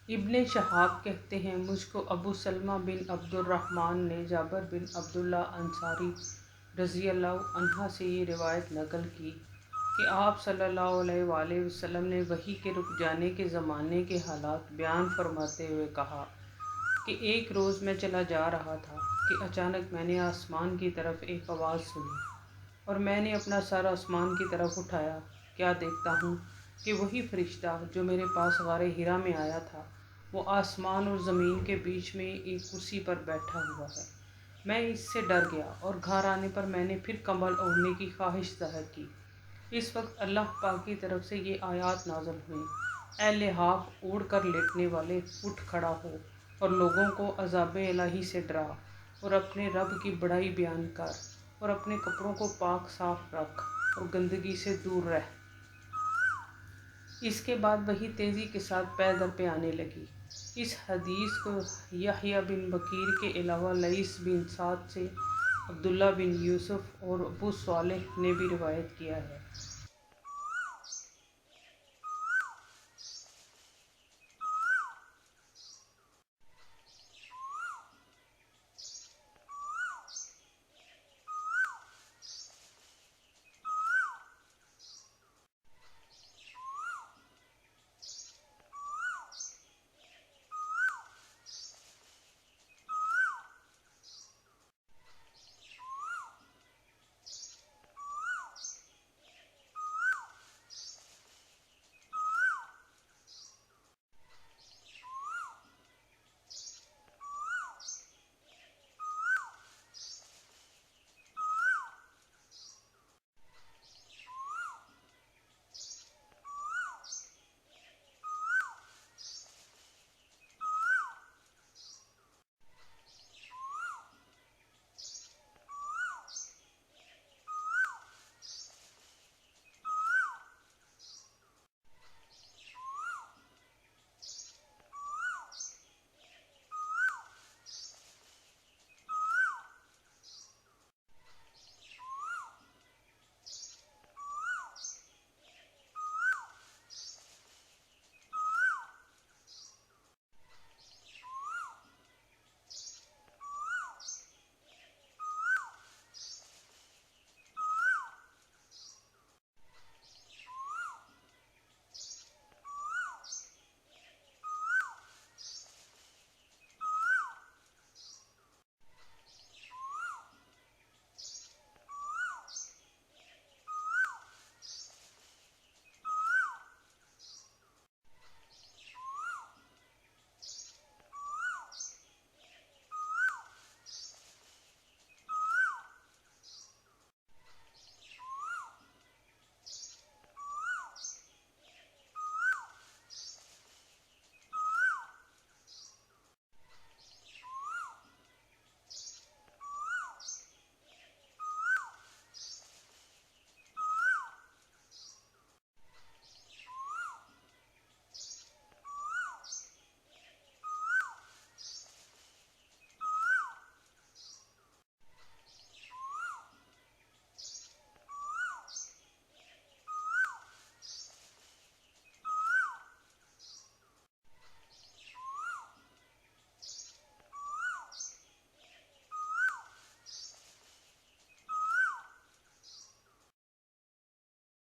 ابن شہاب کہتے ہیں مجھ کو ابو سلمہ بن عبد الرحمن نے جابر بن عبداللہ انصاری رضی اللہ عنہ سے یہ روایت نقل کی کہ آپ صلی اللہ علیہ وآلہ وسلم نے وحی کے رک جانے کے زمانے کے حالات بیان فرماتے ہوئے کہا کہ ایک روز میں چلا جا رہا تھا کہ اچانک میں نے آسمان کی طرف ایک آواز سنی اور میں نے اپنا سر آسمان کی طرف اٹھایا، کیا دیکھتا ہوں کہ وہی فرشتہ جو میرے پاس غار حرا میں آیا تھا وہ آسمان اور زمین کے بیچ میں ایک کرسی پر بیٹھا ہوا ہے۔ میں اس سے ڈر گیا اور گھر آنے پر میں نے پھر کمبل اوڑھنے کی خواہش ظاہر کی۔ اس وقت اللہ پاک کی طرف سے یہ آیات نازل ہوئیں، اے لحاف اوڑھ کر لیٹنے والے، اٹھ کھڑا ہو اور لوگوں کو عذاب الہی سے ڈرا اور اپنے رب کی بڑائی بیان کر اور اپنے کپڑوں کو پاک صاف رکھ اور گندگی سے دور رہ۔ اس کے بعد وحی تیزی کے ساتھ پے در پہ آنے لگی۔ اس حدیث کو یحییٰ بن بکیر کے علاوہ لیث بن سعد سے عبداللہ بن یوسف اور ابو صالح نے بھی روایت کیا ہے۔